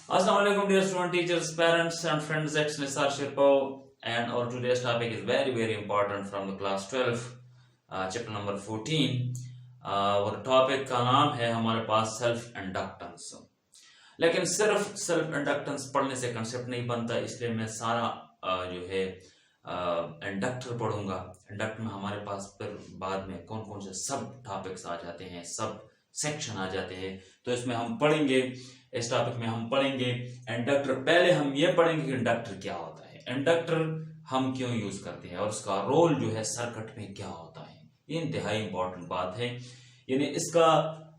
Assalamualaikum dear student teachers, parents and friends, it's Nisar Shirpo and our today's topic is very important from the class 12 chapter number 14 और topic का नाम है हमारे पास self inductance. लेकिन सिर्फ self inductance पढ़ने से कंसेप्ट नहीं बनता, इसलिए मैं सारा जो है इंडक्टर पढ़ूंगा। इंडक्टर में हमारे पास फिर बाद में कौन कौन से सब टॉपिक्स आ जाते हैं, सब सेक्शन आ जाते हैं, तो इसमें हम पढ़ेंगे। इस टॉपिक में हम पढ़ेंगे इंडक्टर। पहले हम ये पढ़ेंगे कि इंडक्टर क्या होता है, इंडक्टर हम क्यों यूज करते हैं और उसका रोल जो है सर्किट में क्या होता है। ये इंतहाई इंपॉर्टेंट बात है। यानी इसका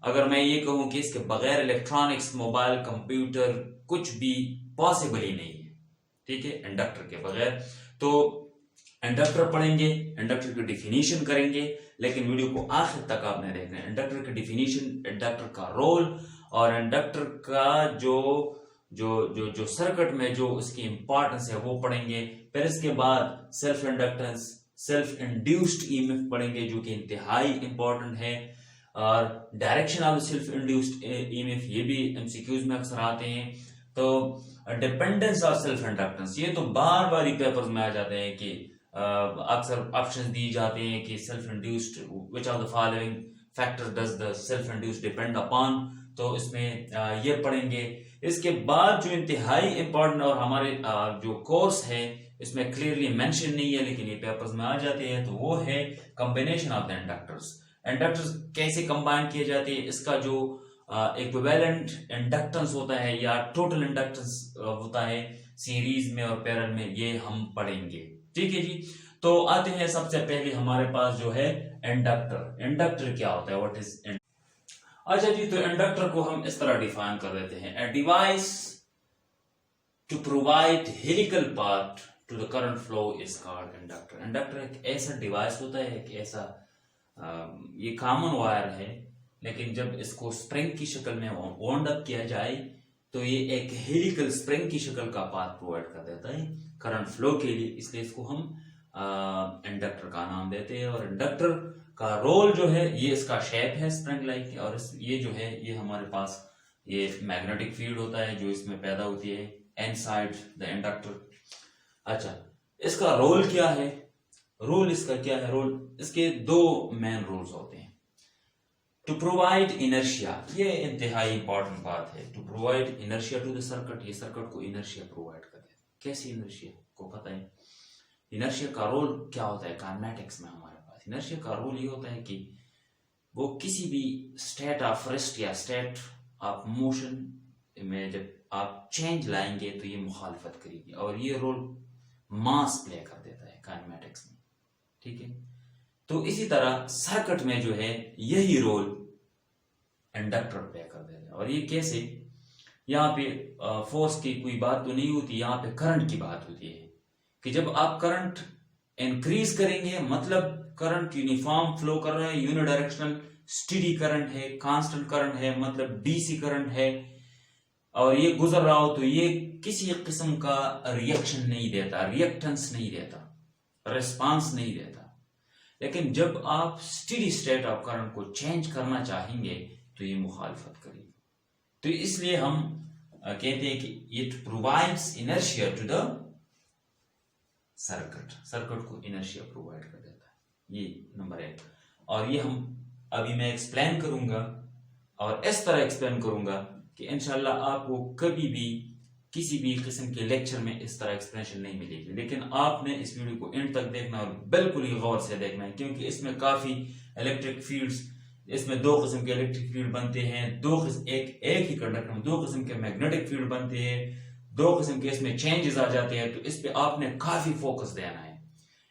अगर मैं ये कहूं कि इसके बगैर इलेक्ट्रॉनिक्स, मोबाइल, कंप्यूटर कुछ भी पॉसिबल ही नहीं है, ठीक है, इंडक्टर के बगैर। तो इंडक्टर पढ़ेंगे, इंडक्टर की डिफिनीशन करेंगे, लेकिन वीडियो को आखिर तक आपने देखना है। इंडक्टर की डिफिनीशन, इंडक्टर का रोल और इंडक्टर का जो जो जो जो सर्किट में जो उसकी इंपॉर्टेंस है वो पढ़ेंगे। फिर इसके बाद self inductance, self induced EMF पढ़ेंगे जो कि इंतहाई इंपॉर्टेंट है, और direction of self induced EMF ये भी एमसीक्यूज में अक्सर आते हैं। तो डिपेंडेंस ऑफ सेल्फ इंडक्टेंस ये तो बार बार ही पेपर्स में आ जाते हैं कि अक्सर ऑप्शन दिए जाते हैं कि self induced which of the following factor does the self induced depend upon, तो इसमें ये पढ़ेंगे। इसके बाद जो इंतहाई इंपॉर्टेंट और हमारे जो कोर्स है इसमें क्लियरली मेंशन नहीं है लेकिन ये पेपर्स में आ जाते हैं, तो वो है combination of the inductors. Inductors कैसे कंबाइन किए जाते हैं, इसका जो इक्विवेलेंट इंडक्टेंस होता है या टोटल इंडक्टेंस होता है सीरीज में और पैरेलल में, ये हम पढ़ेंगे। ठीक है जी। तो आते हैं सबसे पहले हमारे पास जो है इंडक्टर। इंडक्टर क्या होता है, व्हाट इज। अच्छा जी, तो इंडक्टर को हम इस तरह डिफाइन कर देते हैं, a device to provide helical path to the current flow is called inductor. Inductor एक ऐसा डिवाइस होता है, एक ऐसा ये कॉमन वायर है, लेकिन जब इसको स्प्रिंग की शक्ल में वाउंड अप किया जाए तो ये एक हेलिकल स्प्रिंग की शक्ल का पाथ प्रोवाइड कर देता है करंट फ्लो के लिए, इसलिए इसको हम इंडक्टर का नाम देते हैं। और इंडक्टर का रोल जो है, ये इसका शेप है स्प्रिंग लाइक, और ये जो है ये हमारे पास ये मैग्नेटिक फील्ड होता है जो इसमें पैदा होती है इनसाइड द इंडक्टर। अच्छा, इसका रोल क्या है, रोल इसका क्या है, रोल इसके दो मेन रोल्स होते हैं। टू प्रोवाइड इनर्शिया, ये इंतहाई इंपॉर्टेंट बात है, to provide inertia to the circuit, ये सर्किट को इनर्शिया प्रोवाइड कर देता है। कैसी इनर्शिया को पता है, इनर्शिया का रोल क्या होता है काइनेमेटिक्स में हमारे पास। इनर्शिया का रोल ये होता है कि वो किसी भी स्टेट ऑफ रेस्ट या स्टेट ऑफ मोशन में जब आप चेंज लाएंगे तो ये मुखालफत करेगी, और ये रोल मास प्ले कर देता है काइनेमेटिक्स में। ठीक है, तो इसी तरह सर्किट में जो है यही रोल इंडक्टर प्ले कर देता है। और ये कैसे, यहाँ पे फोर्स की कोई बात तो नहीं होती, यहाँ पे करंट की बात होती है कि जब आप करंट इंक्रीज करेंगे, मतलब करंट यूनिफॉर्म फ्लो कर रहा है, यूनिडायरेक्शनल स्टेडी करंट है, कांस्टेंट करंट है, मतलब डीसी करंट है, और ये गुजर रहा हो तो ये किसी किस्म का रिएक्शन नहीं देता, रिएक्टेंस नहीं देता, रिस्पांस नहीं देता। लेकिन जब आप स्टेडी स्टेट ऑफ करंट को चेंज करना चाहेंगे तो ये मुखालफत करेगी। तो इसलिए हम कहते हैं कि it provides inertia to the circuit, circuit को इनर्शिया प्रोवाइड कर देता है, ये नंबर एक। और ये हम अभी मैं एक्सप्लेन करूंगा, और इस तरह एक्सप्लेन करूंगा कि इंशाल्लाह आपको कभी भी किसी भी किस्म के लेक्चर में इस तरह एक्सप्लेनेशन नहीं मिलेगी। लेकिन आपने इस वीडियो को एंड तक देखना और बिल्कुल ही गौर से देखना है, क्योंकि इसमें काफी इलेक्ट्रिक फील्ड्स, इसमें दो किस्म के इलेक्ट्रिक फील्ड बनते हैं, दो किस्म एक ही कंडक्टर में दो किस्म के मैग्नेटिक फील्ड बनते हैं, दो किस्म के इसमें चेंजेस आ जाते हैं। तो इस पे आपने काफी फोकस देना है।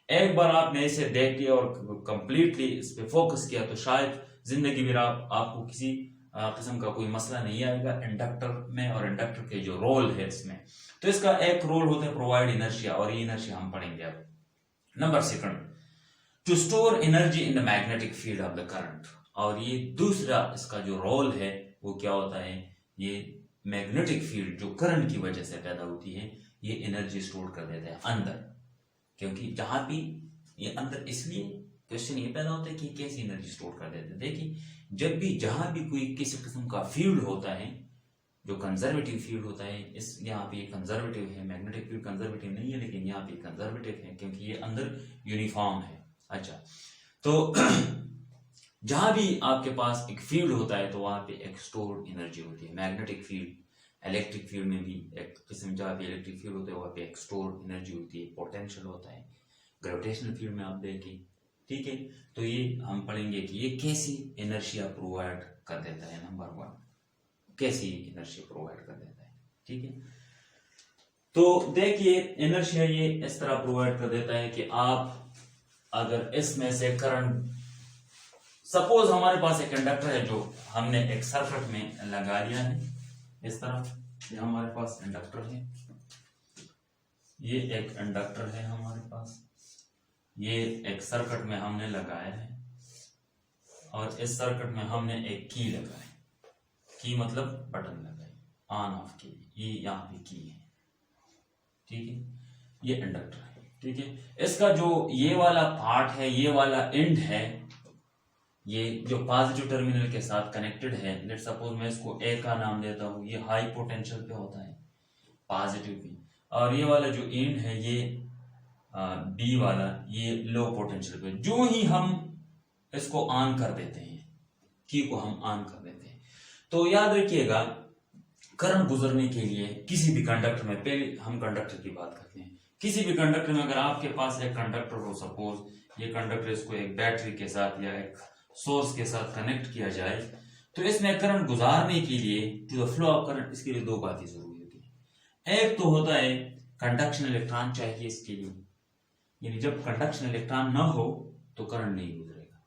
एक बार आपने इसे देख लिया और कंप्लीटली इस पे फोकस किया तो शायद जिंदगी में आपको किसी किस्म का कोई मसला नहीं आएगा इंडक्टर में, और इंडक्टर के जो रोल है इसमें। तो इसका एक रोल होता है प्रोवाइड इनर्शिया, और ये इनर्शिया हम पढ़ेंगे अब। Number second, to store energy in the magnetic field of the current. और ये दूसरा इसका जो रोल है वो क्या होता है, ये मैग्नेटिक फील्ड जो करंट की वजह से पैदा होती है ये एनर्जी स्टोर कर देता है अंदर। क्योंकि जहां भी ये अंदर, इसलिए क्वेश्चन ये पैदा होता है कि कैसी एनर्जी स्टोर कर देते हैं। देखिए, जब भी जहां भी कोई किसी किस्म का फील्ड होता है जो कंजर्वेटिव फील्ड होता है, इस यहाँ पे कंजर्वेटिव है, मैग्नेटिक फील्ड कंजर्वेटिव नहीं है लेकिन यहाँ पे कंजर्वेटिव है क्योंकि ये अंदर यूनिफॉर्म है। अच्छा, तो जहां भी आपके पास एक फील्ड होता है तो वहां पे एक स्टोर्ड एनर्जी होती है। मैग्नेटिक फील्ड, इलेक्ट्रिक फील्ड में भी एक किस्म, जहाँ पे इलेक्ट्रिक फील्ड होता है वहां पे एक स्टोर्ड एनर्जी होती है, पोटेंशियल होता है। ग्रेविटेशनल फील्ड में आप देखें, ठीक है, तो ये हम पढ़ेंगे कि ये कैसी इनर्शिया प्रोवाइड कर देता है। नंबर 1, कैसी इनर्शिया प्रोवाइड कर देता है, ठीक है। तो देखिए इनर्शिया ये इस तरह प्रोवाइड कर देता है कि आप अगर इसमें से करंट, सपोज हमारे पास एक कंडक्टर है जो हमने एक सर्किट में लगा लिया है, इस तरह ये हमारे पास इंडक्टर है, ये एक इंडक्टर है हमारे पास, ये एक सर्किट में हमने लगाया है और इस सर्किट में हमने एक की लगाई, की मतलब बटन लगाई, ऑन ऑफ की, ये यहाँ पे की है, ठीक है, ये इंडक्टर है, ठीक है। इसका जो ये वाला पार्ट है, ये वाला एंड है, ये जो पॉजिटिव टर्मिनल के साथ कनेक्टेड है, लेट्स सपोज मैं इसको ए का नाम देता हूँ, ये हाई पोटेंशियल पे होता है, पॉजिटिव पे, और ये वाला जो एंड है ये बी वाला, ये लो पोटेंशियल पे। जो ही हम इसको ऑन कर देते हैं, की को हम ऑन कर देते हैं, तो याद रखिएगा करंट गुजरने के लिए किसी भी कंडक्टर में, पहले हम कंडक्टर की बात करते हैं, किसी भी कंडक्टर में अगर आपके पास एक कंडक्टर हो, सपोज ये कंडक्टर, इसको एक बैटरी के साथ या एक सोर्स के साथ कनेक्ट किया जाए, तो इसमें करंट गुजारने के लिए, to the flow of current, इसके लिए 2 बातें जरूरी होती है। एक तो होता है कंडक्शन इलेक्ट्रॉन चाहिए इसके लिए, यानी जब कंडक्शन इलेक्ट्रॉन ना हो तो करंट नहीं गुजरेगा।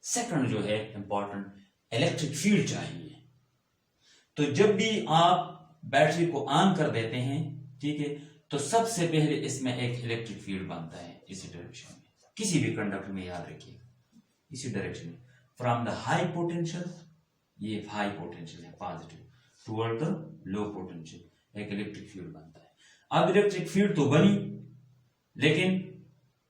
सेकंड जो है इंपॉर्टेंट, इलेक्ट्रिक फील्ड चाहिए। तो जब भी आप बैटरी को ऑन कर देते हैं, ठीक है, तो सबसे पहले इसमें एक इलेक्ट्रिक फील्ड बनता है इसी डायरेक्शन में, किसी भी कंडक्टर में, याद रखिएगा इसी डायरेक्शन में, फ्रॉम द हाई पोटेंशियल, ये हाई पोटेंशियल है positive, toward the low potential एक इलेक्ट्रिक फील्ड बनता है। अब इलेक्ट्रिक फील्ड तो बनी, लेकिन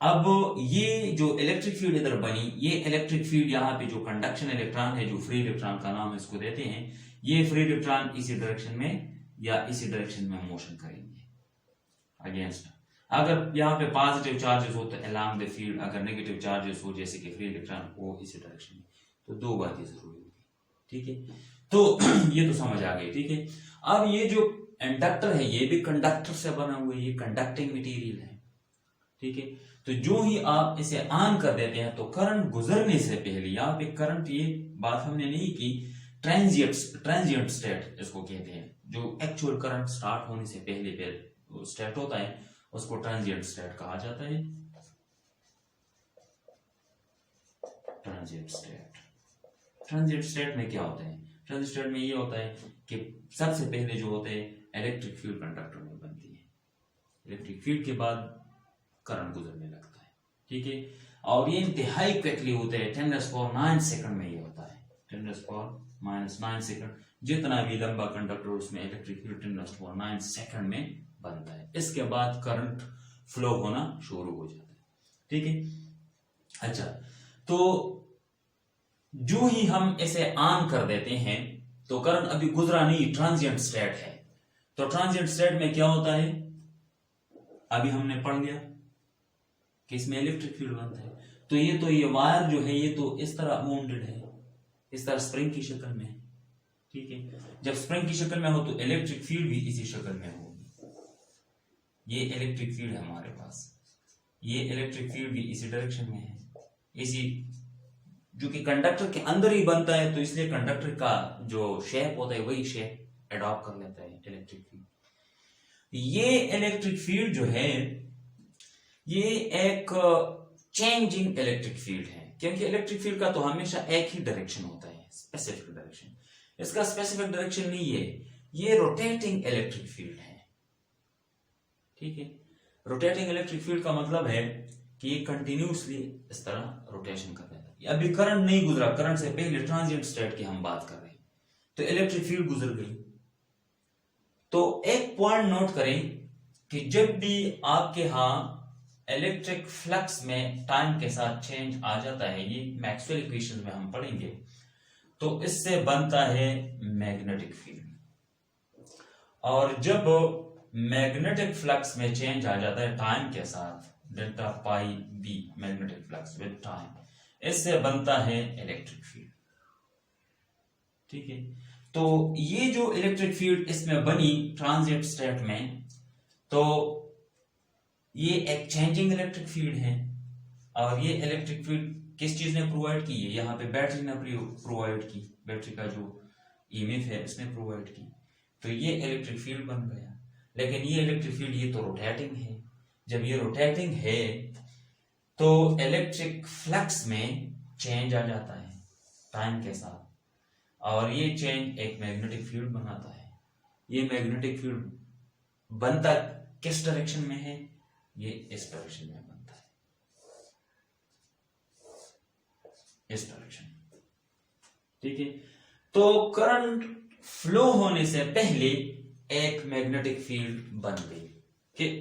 अब ये जो इलेक्ट्रिक फील्ड इधर बनी, ये इलेक्ट्रिक फील्ड यहाँ पे जो कंडक्शन इलेक्ट्रॉन है, जो फ्री इलेक्ट्रॉन का नाम इसको देते हैं, ये फ्री इलेक्ट्रॉन इसी डायरेक्शन में या इसी डायरेक्शन में मोशन करेंगे अगेंस्ट। अगर यहाँ पे पॉजिटिव चार्जेस हो तो अलोंग द फील्ड, अगर नेगेटिव चार्जेस हो जैसे कि फ्री इलेक्ट्रॉन हो इसी डायरेक्शन में, तो 2 बातें जरूरी होगी, ठीक है। तो ये तो समझ आ गई, ठीक है। अब ये जो इंडक्टर है ये भी कंडक्टर से बना हुआ है, ये कंडक्टिंग मटेरियल है, ठीक है। तो जो ही आप इसे ऑन कर देते हैं तो करंट गुजरने से पहले, यहाँ पे करंट, ये बात हमने नहीं की, ट्रांजिएंट स्टेट इसको कहते हैं, जो एक्चुअल करंट स्टार्ट होने से पहले स्टेट होता है उसको ट्रांजिएंट स्टेट कहा जाता है। ट्रांजिएंट स्टेट में क्या होता है, ट्रांजिएंट स्टेट में ये होता है कि सबसे पहले जो होते हैं इलेक्ट्रिक फील्ड कंडक्टर में बनती है, इलेक्ट्रिक फील्ड के बाद करंट गुजरने लगता है, ठीक है। और ये इंतहाई क्विकली होते हैं, 10⁻⁹ सेकंड में ये होता है, 10⁻⁹ सेकंड, जितना भी लंबा कंडक्टर उसमें इलेक्ट्रिक फील्ड 10⁻⁹ सेकंड में बनता है। इसके बाद करंट फ्लो होना शुरू हो जाता है, ठीक है। अच्छा, तो जो ही हम इसे ऑन कर देते हैं तो करंट अभी गुजरा नहीं, ट्रांजिएंट स्टेट है। तो ट्रांजिएंट स्टेट में क्या होता है, अभी हमने पढ़ लिया कि इसमें इलेक्ट्रिक फील्ड बनता है। तो ये वायर जो है ये तो इस तरह माउंटेड है, इस तरह स्प्रिंग की शक्ल में है, ठीक है। जब स्प्रिंग की शक्ल में हो तो इलेक्ट्रिक फील्ड भी इसी शक्ल में होगी। ये इलेक्ट्रिक फील्ड है हमारे पास, ये इलेक्ट्रिक फील्ड भी इसी डायरेक्शन में है, इसी, जो कि कंडक्टर के अंदर ही बनता है, तो इसलिए कंडक्टर का जो शेप होता है वही शेप एडॉप्ट कर लेता है इलेक्ट्रिक फील्ड। ये इलेक्ट्रिक फील्ड जो है ये एक चेंजिंग इलेक्ट्रिक फील्ड है, क्योंकि इलेक्ट्रिक फील्ड का तो हमेशा एक ही डायरेक्शन होता है, स्पेसिफिक डायरेक्शन। इसका स्पेसिफिक डायरेक्शन नहीं है, ये रोटेटिंग इलेक्ट्रिक फील्ड है, ठीक है। रोटेटिंग इलेक्ट्रिक फील्ड का मतलब है कि ये कंटिन्यूसली इस तरह रोटेशन कर रहा है। अभी करंट नहीं गुजरा, करंट से पहले ट्रांजिएंट स्टेट की हम बात कर रहे हैं, तो इलेक्ट्रिक फील्ड गुजर गई। तो एक पॉइंट नोट करें कि जब भी आपके यहां इलेक्ट्रिक फ्लक्स में टाइम के साथ चेंज आ जाता है, ये मैक्सवेल इक्वेशन में हम पढ़ेंगे, तो इससे बनता है मैग्नेटिक फील्ड। और जब मैग्नेटिक फ्लक्स में चेंज आ जाता है टाइम के साथ, delta phi B magnetic flux with time, इससे बनता है इलेक्ट्रिक फील्ड। ठीक है, तो ये जो इलेक्ट्रिक फील्ड इसमें बनी ट्रांजिट स्टेट में, तो ये एक चेंजिंग इलेक्ट्रिक फील्ड है। और ये इलेक्ट्रिक फील्ड किस चीज ने प्रोवाइड की है? यहाँ पे बैटरी ने प्रोवाइड की, बैटरी का जो ईएमएफ है उसने प्रोवाइड की, तो ये इलेक्ट्रिक फील्ड बन गया। लेकिन ये इलेक्ट्रिक फील्ड ये तो रोटेटिंग है। जब ये रोटेटिंग है तो इलेक्ट्रिक फ्लक्स में चेंज आ जाता है टाइम के साथ, और ये चेंज एक मैग्नेटिक फील्ड बनाता है। ये मैग्नेटिक फील्ड बनता किस डायरेक्शन में है? ये इस डायरेक्शन में बनता है, इस डायरेक्शन। ठीक है, तो करंट फ्लो होने से पहले एक मैग्नेटिक फील्ड बन गई।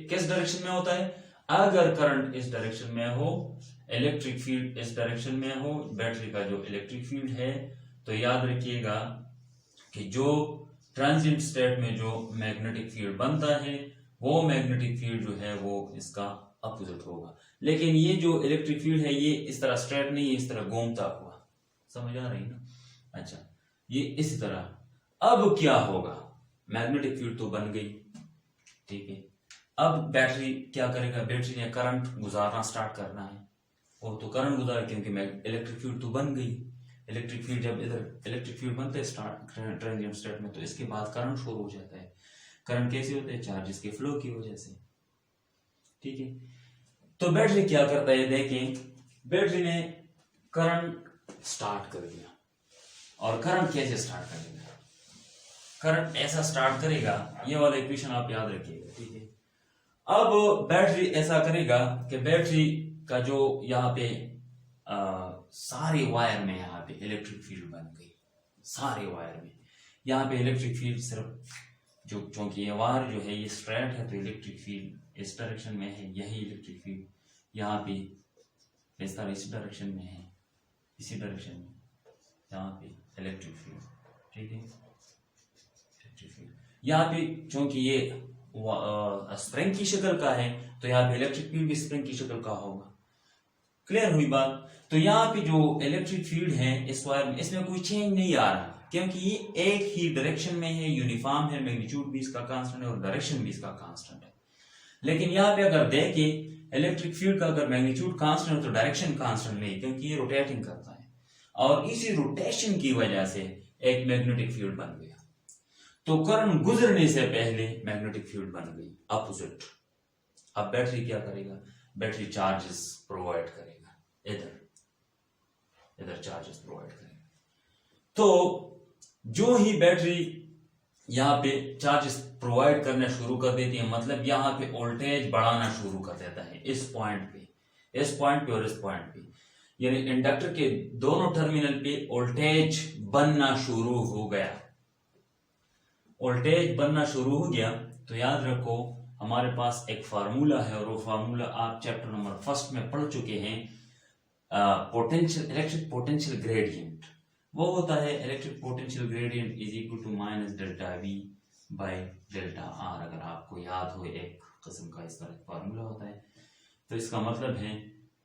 किस डायरेक्शन में होता है? अगर करंट इस डायरेक्शन में हो, इलेक्ट्रिक फील्ड इस डायरेक्शन में हो, बैटरी का जो इलेक्ट्रिक फील्ड है, तो याद रखिएगा कि जो ट्रांजिएंट स्टेट में जो मैग्नेटिक फील्ड बनता है वो मैग्नेटिक फील्ड जो है वो इसका अपोजिट होगा। लेकिन ये जो इलेक्ट्रिक फील्ड है ये इस तरह स्ट्रेट नहीं है, इस तरह घूमता हुआ, समझ आ रही ना? अच्छा, ये इस तरह। अब क्या होगा? मैग्नेटिक फील्ड तो बन गई, ठीक है। अब बैटरी क्या करेगा? बैटरी ने करंट गुजारना स्टार्ट करना है, वो तो करंट गुजारे क्योंकि इलेक्ट्रिक फील्ड तो बन गई। इलेक्ट्रिक फील्ड जब इधर इलेक्ट्रिक फील्ड बनते हैं स्टार्ट ट्रांजिएंट स्टेट में, तो इसके बाद करंट शुरू हो जाता है। करंट कैसे होते हैं? चार्जेस के फ्लो की वजह से, ठीक है। तो बैटरी क्या करता है? देखें, बैटरी ने करंट स्टार्ट कर दिया। और करंट कैसे स्टार्ट करेगा? करंट ऐसा स्टार्ट करेगा, ये वाला इक्वेशन आप याद रखिएगा, ठीक है। अब बैटरी ऐसा करेगा कि बैटरी का जो यहाँ पे सारे वायर में यहाँ पे इलेक्ट्रिक फील्ड बन गई, सारे वायर में। यहाँ पे इलेक्ट्रिक फील्ड सिर्फ जो, क्योंकि ये वायर जो है ये स्ट्रेट है, तो इलेक्ट्रिक फील्ड इस डायरेक्शन में है, यही इलेक्ट्रिक फील्ड यहाँ पे इस तरह इसी डायरेक्शन में है, इसी डायरेक्शन में यहाँ पे इलेक्ट्रिक फील्ड, ठीक है। इलेक्ट्रिक फील्ड यहाँ पे क्योंकि ये स्प्रिंग की शक्ल का है, तो यहाँ पे इलेक्ट्रिक फील्ड भी स्प्रिंग की शक्ल का होगा। क्लियर हुई बात? तो यहाँ पे जो इलेक्ट्रिक फील्ड है इस वायर में, इसमें कोई चेंज नहीं आ रहा, क्योंकि ये एक ही डायरेक्शन में है, यूनिफॉर्म है, मैग्नीट्यूड भी इसका कांस्टेंट है और डायरेक्शन भी इसका कांस्टेंट है। लेकिन यहाँ पे अगर देखें इलेक्ट्रिक फील्ड का अगर मैग्नीट्यूड कांस्टेंट है तो डायरेक्शन कांस्टेंट नहीं, क्योंकि ये रोटेटिंग करता है, और इसी रोटेशन की वजह से एक मैग्नेटिक फील्ड बन गया। तो करंट गुजरने से पहले मैग्नेटिक फील्ड बन गई अपोजिट। अब बैटरी क्या करेगा? बैटरी चार्जेस प्रोवाइड करेगा, इधर चार्जेस प्रोवाइड करेगा। तो जो ही बैटरी यहाँ पे चार्जेस प्रोवाइड करना शुरू कर देती है, मतलब यहाँ पे वोल्टेज बढ़ाना शुरू कर देता है, इस पॉइंट पे और इस पॉइंट पे, यानी इंडक्टर के दोनों टर्मिनल पे वोल्टेज बनना शुरू हो गया। वोल्टेज बनना शुरू हो गया तो याद रखो हमारे पास एक फार्मूला है, और वो फार्मूला आप चैप्टर नंबर 1 में पढ़ चुके हैं, पोटेंशियल इलेक्ट्रिक पोटेंशियल ग्रेडियंट। वो होता है electric potential gradient is equal to minus delta V by delta R. अगर आपको याद हो, एक किस्म का इस तरह फार्मूला होता है। तो इसका मतलब है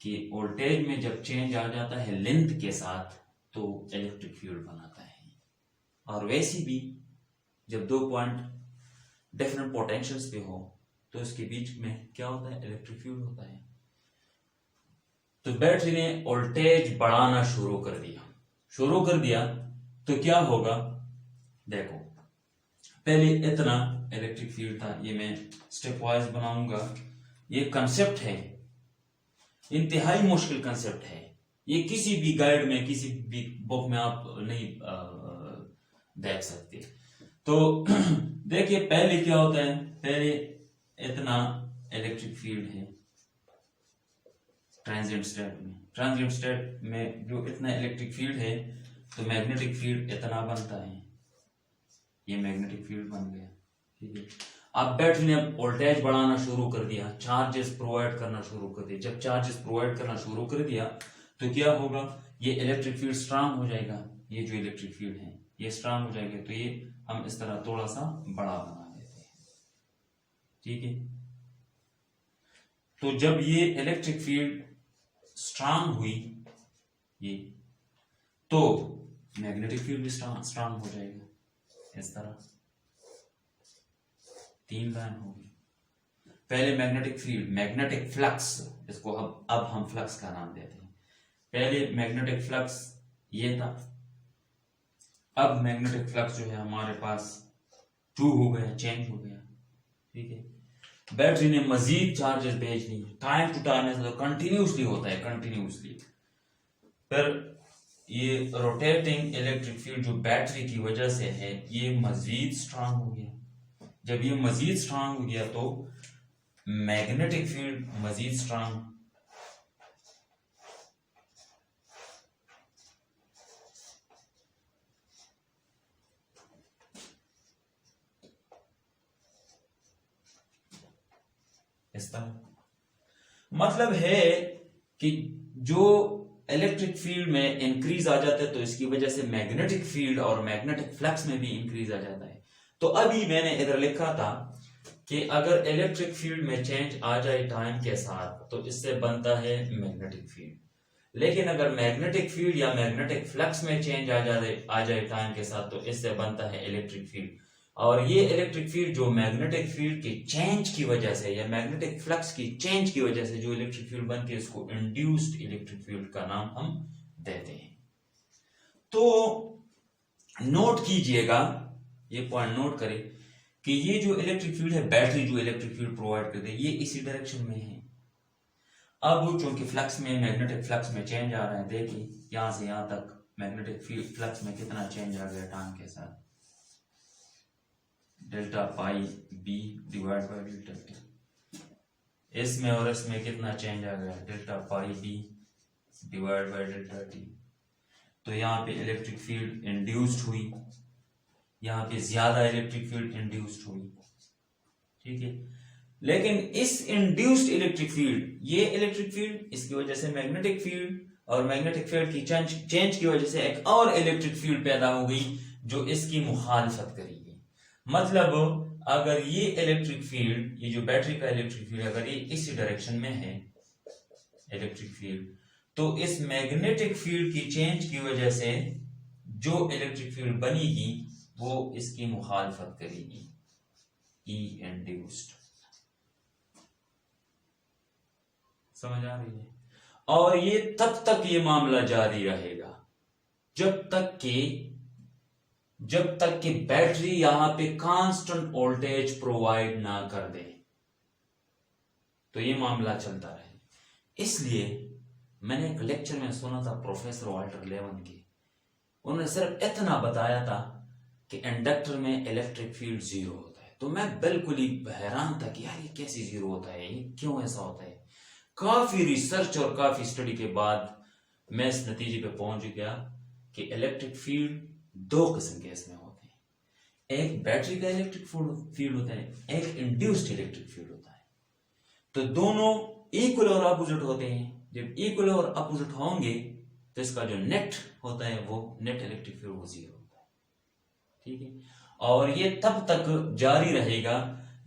कि वोल्टेज में जब चेंज आ जाता है लेंथ के साथ तो इलेक्ट्रिक फील्ड बनाता है, और वैसे भी जब दो पॉइंट डिफरेंट पोटेंशियल्स पे हो तो इसके बीच में क्या होता है? इलेक्ट्रिक फील्ड होता है। तो बैटरी ने वोल्टेज बढ़ाना शुरू कर दिया तो क्या होगा? देखो, पहले इतना इलेक्ट्रिक फील्ड था, ये मैं स्टेप वाइज बनाऊंगा। ये कंसेप्ट है, इंतहाई मुश्किल कंसेप्ट है, ये किसी भी गाइड में, किसी भी बुक में आप नहीं देख सकते। तो देखिए पहले क्या होता है, पहले इतना इलेक्ट्रिक फील्ड है ट्रांजिएंट स्टेट में जो इतना इलेक्ट्रिक फील्ड है, तो मैग्नेटिक फील्ड इतना बनता है, ये मैग्नेटिक फील्ड बन गया, ठीक है। अब बैटरी ने वोल्टेज बढ़ाना शुरू कर दिया, चार्जेस प्रोवाइड करना शुरू कर दिया। जब चार्जेस प्रोवाइड करना शुरू कर दिया तो क्या होगा? ये इलेक्ट्रिक फील्ड स्ट्रांग हो जाएगा, ये जो इलेक्ट्रिक फील्ड है ये स्ट्रांग हो जाएगा। तो ये हम इस तरह थोड़ा सा बड़ा बना देते हैं, ठीक है। तो जब ये इलेक्ट्रिक फील्ड स्ट्रांग हुई ये, तो मैग्नेटिक फील्ड भी स्ट्रांग हो जाएगा। इस तरह 3 लाइन होगी। पहले मैग्नेटिक फील्ड, मैग्नेटिक फ्लक्स, इसको अब हम फ्लक्स का नाम देते हैं। पहले मैग्नेटिक फ्लक्स ये था, अब मैग्नेटिक फ्लक्स जो है हमारे पास 2 हो गया, चेंज हो गया। ठीक है। बैटरी ने मजीद चार्जेस भेजनी, टाइम टू टाइम ऐसा कंटिन्यूसली होता है, कंटिन्यूसली। फिर ये रोटेटिंग इलेक्ट्रिक फील्ड जो बैटरी की वजह से है, ये मजीद स्ट्रांग हो गया। जब ये मजीद स्ट्रांग हो गया तो मैग्नेटिक फील्ड मजीद स्ट्रांग, इस तरह। मतलब है कि जो इलेक्ट्रिक फील्ड में इंक्रीज आ जाता है तो इसकी वजह से मैग्नेटिक फील्ड और मैग्नेटिक फ्लक्स में भी इंक्रीज आ जाता है। तो अभी मैंने इधर लिखा था कि अगर इलेक्ट्रिक फील्ड में चेंज आ जाए टाइम के साथ तो इससे बनता है मैग्नेटिक फील्ड। लेकिन अगर मैग्नेटिक फील्ड या मैग्नेटिक फ्लक्स में चेंज आ जाए टाइम के साथ तो इससे बनता है इलेक्ट्रिक फील्ड। और ये इलेक्ट्रिक फील्ड जो मैग्नेटिक फील्ड की चेंज की वजह से या मैग्नेटिक फ्लक्स की चेंज की वजह से जो इलेक्ट्रिक फील्ड बनती है, इसको इंड्यूस्ड इलेक्ट्रिक फील्ड का नाम हम देते हैं। तो नोट कीजिएगा, ये पॉइंट नोट करें कि ये जो इलेक्ट्रिक फील्ड है, बैटरी जो इलेक्ट्रिक फील्ड प्रोवाइड करती है, ये इसी डायरेक्शन में है। अब चूंकि फ्लक्स में, मैग्नेटिक फ्लक्स में चेंज आ रहा है, देखिए यहां से यहां तक मैग्नेटिक फील्ड फ्लक्स में कितना चेंज आ गया टाइम के साथ, delta phi B divide by delta T. इसमें और इसमें कितना चेंज आ गया, delta phi B divide by delta T. तो यहाँ पे इलेक्ट्रिक फील्ड इंड्यूस्ड हुई, यहाँ पे ज्यादा इलेक्ट्रिक फील्ड इंड्यूस्ड हुई। ठीक है। लेकिन इस इंड्यूस्ड इलेक्ट्रिक फील्ड, ये इलेक्ट्रिक फील्ड, इसकी वजह से मैग्नेटिक फील्ड और मैग्नेटिक फील्ड की चेंज की वजह से एक और इलेक्ट्रिक फील्ड पैदा हो गई जो इसकी मुखालफत करेगी। मतलब अगर ये इलेक्ट्रिक फील्ड, ये जो बैटरी का इलेक्ट्रिक फील्ड, अगर ये इसी डायरेक्शन में है इलेक्ट्रिक फील्ड, तो इस मैग्नेटिक फील्ड की चेंज की वजह से जो इलेक्ट्रिक फील्ड बनेगी वो इसकी मुखालफत करेगी, ई इंड्यूस्ड। समझ आ रही है? और ये तब तक ये मामला जारी रहेगा जब तक कि बैटरी यहां पे कांस्टेंट वोल्टेज प्रोवाइड ना कर दे, तो ये मामला चलता रहे। इसलिए मैंने एक लेक्चर में सुना था प्रोफेसर वाल्टर लेवन की, उन्होंने सिर्फ इतना बताया था कि इंडक्टर में इलेक्ट्रिक फील्ड 0 होता है। तो मैं बिल्कुल ही हैरान था कि यार ये कैसे 0 होता है, ये क्यों ऐसा होता है। काफी रिसर्च और काफी स्टडी के बाद मैं इस नतीजे पे पहुंच गया कि इलेक्ट्रिक फील्ड 2 किस्म के इसमें होते हैं। एक बैटरी का इलेक्ट्रिक फील्ड होता है, एक इंड्यूस्ड इलेक्ट्रिक फील्ड होता है। तो दोनों इक्वल और अपोजिट होते हैं। जब इक्वल और अपोजिट होंगे तो इसका जो नेट होता है, वो नेट इलेक्ट्रिक फील्ड वो 0 होता है। ठीक है। और ये तब तक जारी रहेगा,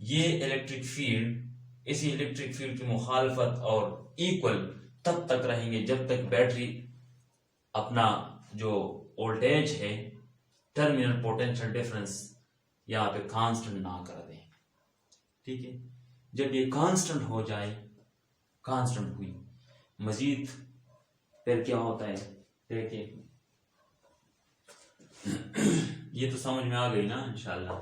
ये इलेक्ट्रिक फील्ड, इसी इलेक्ट्रिक फील्ड की मुखालफत और इक्वल तब तक रहेंगे जब तक बैटरी अपना जो वोल्टेज है, टर्मिनल पोटेंशियल डिफरेंस यहाँ पे कांस्टेंट ना कर दें। ठीक है। जब ये कांस्टेंट हो जाए, कांस्टेंट हुई, मजीद फिर क्या होता है देखिए, ये तो समझ में आ गई ना इंशाल्लाह।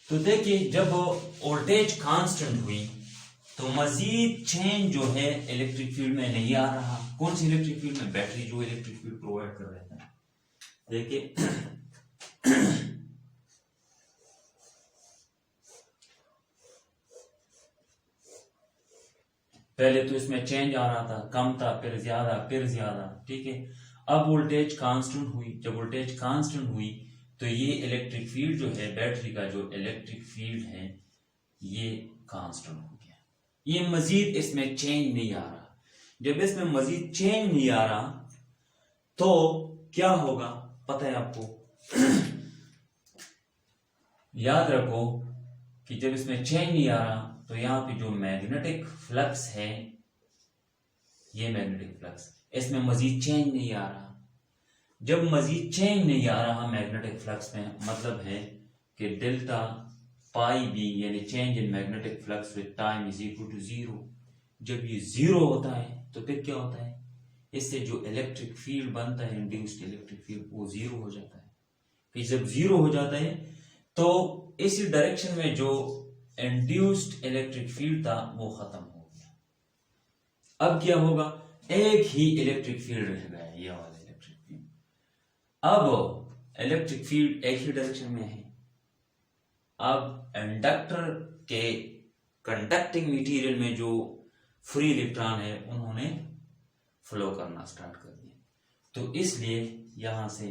तो देखिए जब वोल्टेज कांस्टेंट हुई तो मजीद चेंज जो है इलेक्ट्रिक फील्ड में नहीं आ रहा। कौन सी इलेक्ट्रिक फील्ड में? बैटरी जो इलेक्ट्रिक फील्ड प्रोवाइड कर रहा है। देखिए पहले तो इसमें चेंज आ रहा था, कम था, फिर ज्यादा, फिर ज्यादा। ठीक है। अब वोल्टेज कांस्टेंट हुई। जब वोल्टेज कांस्टेंट हुई तो ये इलेक्ट्रिक फील्ड जो है, बैटरी का जो इलेक्ट्रिक फील्ड है, ये कांस्टेंट हो गया। ये मजीद इसमें चेंज नहीं आ रहा। जब इसमें मजीद चेंज नहीं आ रहा तो क्या होगा पता है आपको? याद रखो कि जब इसमें चेंज नहीं आ रहा तो यहाँ पे जो मैग्नेटिक फ्लक्स है, ये मैग्नेटिक फ्लक्स, इसमें मजीद चेंज नहीं आ रहा। जब मजीद चेंज नहीं आ रहा मैग्नेटिक फ्लक्स में, मतलब है कि डेल्टा पाई बी यानी change in magnetic flux with time is equal to zero. जब ये जीरो होता है तो फिर क्या होता है, इससे जो इलेक्ट्रिक फील्ड बनता है, इंड्यूस्ड इलेक्ट्रिक फील्ड, वो जीरो हो जाता है। फिर जब जीरो हो जाता है तो इसी डायरेक्शन में जो इंड्यूस्ड इलेक्ट्रिक फील्ड था वो खत्म हो गया। अब क्या होगा, एक ही इलेक्ट्रिक फील्ड रह गया, ये वाला इलेक्ट्रिक फील्ड। अब इलेक्ट्रिक फील्ड एक ही डायरेक्शन में है। अब इंडक्टर के कंडक्टिंग मटेरियल में जो फ्री इलेक्ट्रॉन है उन्होंने फ्लो करना स्टार्ट कर दिया, तो इसलिए यहां से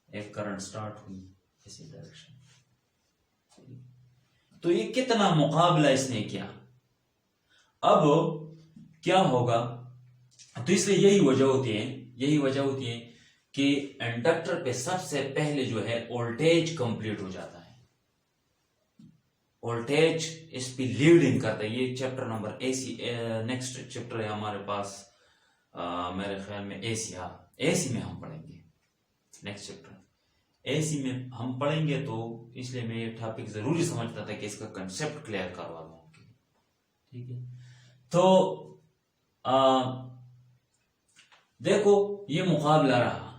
एक करंट स्टार्ट हुई इसी डायरेक्शन। तो ये कितना मुकाबला इसने किया। अब क्या होगा, तो इसलिए यही वजह होती है कि इंडक्टर पे सबसे पहले जो है वोल्टेज कंप्लीट हो जाता है। वोल्टेज इस पे लीडिंग करता है। ये chapter number AC, next chapter है हमारे पास, मेरे ख्याल में एसी में हम पढ़ेंगे। नेक्स्ट चैप्टर एसी में हम पढ़ेंगे, तो इसलिए मैं ये टॉपिक जरूरी समझता था कि इसका कंसेप्ट क्लियर करवा दूं। ठीक है, तो देखो ये मुकाबला रहा,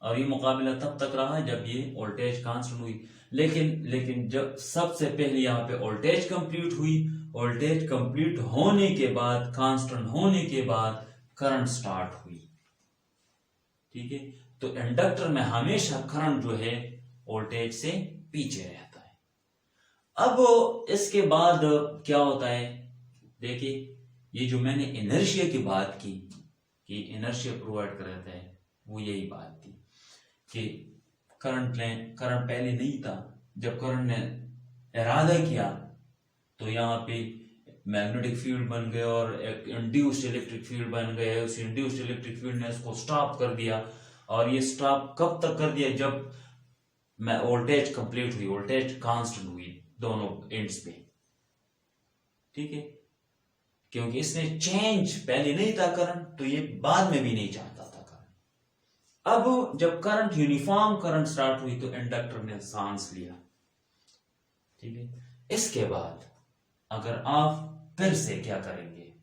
और ये मुकाबला तब तक रहा जब ये वोल्टेज कांस्टेंट हुई। लेकिन जब सबसे पहले यहाँ पे वोल्टेज कंप्लीट हुई, वोल्टेज कंप्लीट होने के बाद, कांस्टेंट होने के बाद करंट स्टार्ट हुई। ठीक है, तो इंडक्टर में हमेशा करंट जो है वोल्टेज से पीछे रहता है। अब इसके बाद क्या होता है, देखिए ये जो मैंने इनर्शिया की बात की कि इनर्शिया प्रोवाइड कर देता है, वो यही बात थी कि करंट पहले नहीं था। जब करंट ने इरादा किया तो यहाँ पे मैग्नेटिक फील्ड बन गए और एक इंड्यूस्ड इलेक्ट्रिक फील्ड बन गए। उस इंड्यूस्ड इलेक्ट्रिक फील्ड ने इसको स्टॉप कर दिया, और ये स्टॉप कब तक कर दिया, जब वोल्टेज कंप्लीट हुई, वोल्टेज कांस्टेंट हुई दोनों एंड्स पे। ठीक है, क्योंकि इसने चेंज पहले नहीं था करंट, तो ये बाद में भी नहीं चाहता था करंट। अब जब करंट यूनिफॉर्म करंट स्टार्ट हुई तो इंडक्टर ने सांस लिया। ठीक है, इसके बाद अगर आप फिर से क्या करेंगे,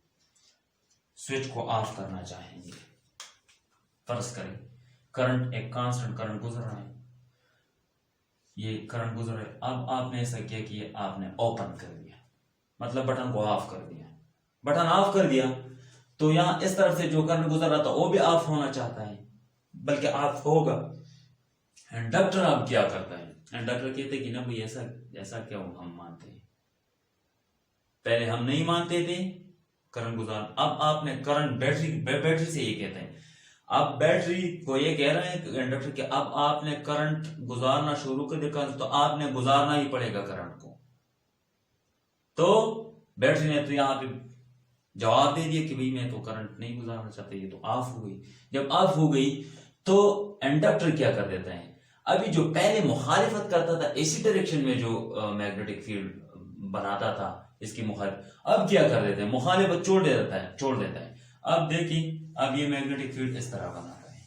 स्विच को ऑफ करना चाहेंगे, फर्ज करें करंट, एक कांस्टेंट करंट गुजर रहा है, ये करंट गुजर रहा है। अब आपने ऐसा किया कि आपने ओपन कर दिया, मतलब बटन को ऑफ कर दिया। बटन ऑफ कर दिया तो यहां इस तरफ से जो करंट गुजर रहा था वो भी ऑफ होना चाहता है, बल्कि ऑफ होगा। इंडक्टर अब क्या करता है, इंडक्टर कहते कि ना भाई ऐसा क्या हम मानते हैं, पहले हम नहीं मानते थे करंट गुजार। अब आपने करंट बैटरी से ये कहते हैं, अब बैटरी को ये कह रहे हैं इंडक्टर कि अब आपने करंट गुजारना शुरू कर दिया, तो आपने गुजारना ही पड़ेगा करंट को। तो बैटरी ने तो यहाँ पे जवाब दे दिया कि भाई मैं तो करंट नहीं गुजारना चाहता, ये तो ऑफ हो गई। जब ऑफ हो गई तो इंडक्टर क्या कर देता है, अभी जो पहले मुखालिफत करता था इसी डायरेक्शन में जो मैग्नेटिक फील्ड बनाता था इसकी मुखालिफ, अब क्या कर देते हैं, मुखालिफत छोड़ देता है। अब देखिए, अब ये मैग्नेटिक फील्ड इस तरह बनाता है।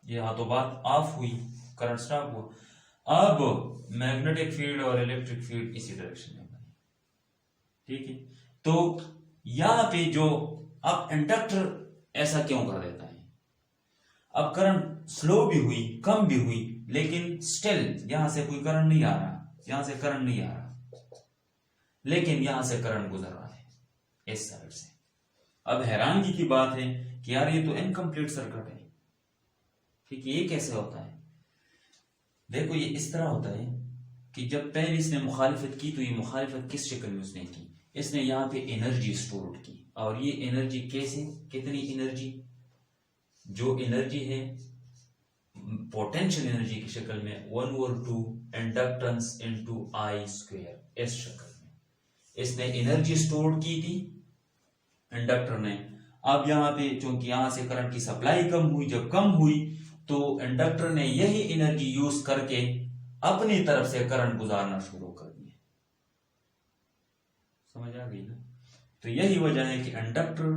ये हाथों बात ऑफ हुई, करंट स्टॉप हुआ। अब मैग्नेटिक फील्ड और इलेक्ट्रिक फील्ड इसी डायरेक्शन में बनी। ठीक है, तो यहां पे जो अब इंडक्टर ऐसा क्यों कर देता है, अब करंट स्लो भी हुई, कम भी हुई, लेकिन स्टिल यहां से कोई करंट नहीं आ रहा, यहां से करंट नहीं आ रहा, लेकिन यहां से करंट गुजर रहा है इस साइड से। अब हैरानगी की बात है कि यार ये तो इनकम्प्लीट सर्किट है। ठीक है, ये कैसे होता है, देखो ये इस तरह होता है कि जब पहले इसने मुखालिफत की तो ये मुखालिफत किस शक्ल में उसने की, इसने यहाँ पे एनर्जी स्टोर की। और ये एनर्जी कैसे, कितनी एनर्जी, जो एनर्जी है पोटेंशियल एनर्जी की शक्ल में 1/2 इंडक्टेंस इनटू I स्क्वायर, इस शक्ल में इसने एनर्जी स्टोर की थी इंडक्टर ने। अब यहाँ पे चूंकि यहां से करंट की सप्लाई कम हुई, जब कम हुई तो इंडक्टर ने यही एनर्जी यूज करके अपनी तरफ से करंट गुजारना शुरू कर दिया। समझ आ गई ना? तो यही वजह है कि इंडक्टर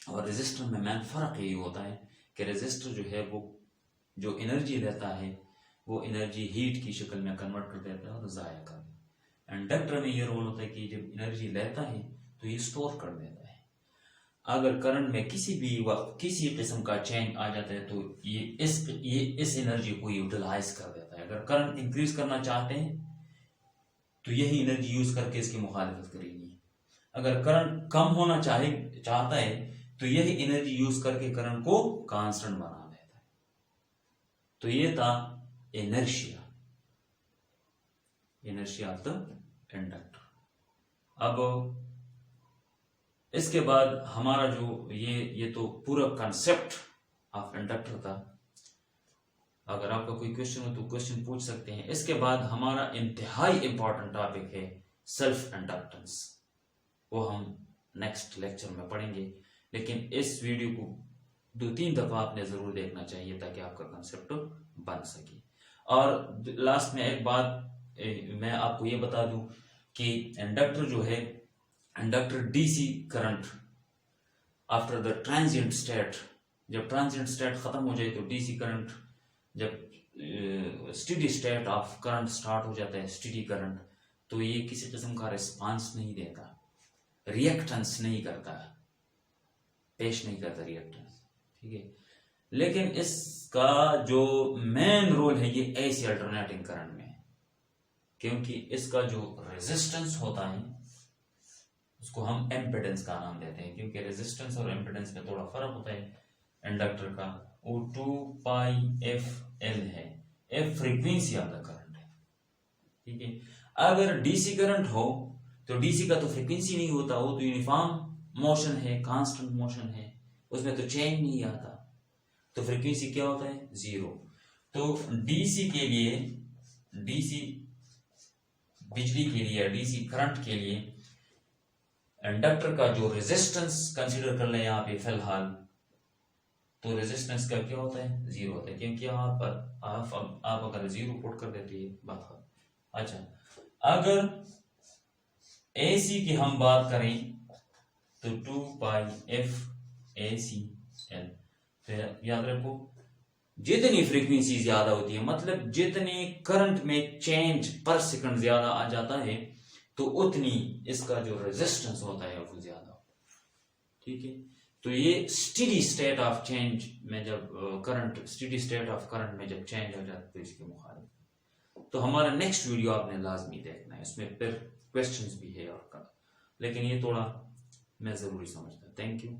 और रेजिस्टर में मेन फर्क यही होता है कि रेजिस्टर जो है वो जो एनर्जी लेता है वो एनर्जी हीट की शक्ल में कन्वर्ट कर देता है और जाया कर देता है। इंडक्टर में ये रोल होता है कि जब एनर्जी लेता है तो ये स्टोर कर देता है। अगर करंट में किसी भी वक्त किसी किस्म का चेंज आ जाता है तो ये इस एनर्जी को यूटिलाइज कर देता है। अगर करंट इंक्रीज करना चाहते हैं तो यही एनर्जी यूज करके इसकी मुखालिफत करेगी। अगर करंट कम होना चाहता है तो यही एनर्जी यूज करके करंट को कांस्टेंट बना देता है। तो ये था इनर्शिया ऑफ द इंडक्टर। अब इसके बाद हमारा जो ये तो पूरा कंसेप्ट ऑफ इंडक्टर था। अगर आपका कोई क्वेश्चन हो तो क्वेश्चन पूछ सकते हैं। इसके बाद हमारा इंतहाई इंपॉर्टेंट टॉपिक है सेल्फ इंडक्टेंस। वो हम नेक्स्ट लेक्चर में पढ़ेंगे, लेकिन इस वीडियो को 2-3 दफा आपने जरूर देखना चाहिए ताकि आपका कंसेप्ट बन सके। और लास्ट में एक बात मैं आपको ये बता दूं कि इंडक्टर जो है, inductor DC current after the transient state, जब ट्रांजिएंट स्टेट खत्म हो जाए तो डीसी करंट, जब steady state of current start हो जाता है, स्टेडी करंट, तो ये किसी किस्म का रिस्पांस नहीं देता, रिएक्टेंस नहीं करता, पेश नहीं करता रिएक्टेंस, ठीक है। लेकिन इसका जो मेन रोल है ये एसी अल्टरनेटिंग करंट में है, क्योंकि इसका जो रेजिस्टेंस होता है उसको हम एम्पिडेंस का नाम देते हैं, क्योंकि रेजिस्टेंस और एम्पिडेंस में थोड़ा फर्क होता है। इंडक्टर का वो 2πfL है, F frequency of the current है, ठीक है। अगर डीसी करंट हो तो डीसी का तो फ्रीक्वेंसी नहीं होता, वो तो यूनिफॉर्म मोशन है, कांस्टेंट मोशन है, उसमें तो चेंज नहीं आता, तो फ्रीक्वेंसी क्या होता है? 0। तो डीसी के लिए, डीसी बिजली के लिए, डीसी करंट के लिए इंडक्टर का जो रेजिस्टेंस कंसीडर कर ले यहाँ पे फिलहाल, तो रेजिस्टेंस का क्या होता है? 0 होता है, क्योंकि यहाँ पर आप अगर 0 पुट कर देते हैं बात खत्म। अच्छा, अगर एसी की हम बात करें तो 2πfACL, तो याद रखो जितनी फ्रीक्वेंसी ज्यादा होती है, मतलब जितने करंट में चेंज पर सेकंड ज्यादा आ जाता है, तो उतनी इसका जो रेजिस्टेंस होता है वो ज्यादा, ठीक है। तो ये स्टेडी स्टेट ऑफ चेंज में जब current, steady state of current में जब चेंज हो जाता है तो इसके मुखालिफ। तो हमारा नेक्स्ट वीडियो आपने लाजमी देखना है, इसमें फिर क्वेश्चंस भी है और का, लेकिन ये थोड़ा मैं जरूरी समझता हूँ। Thank you.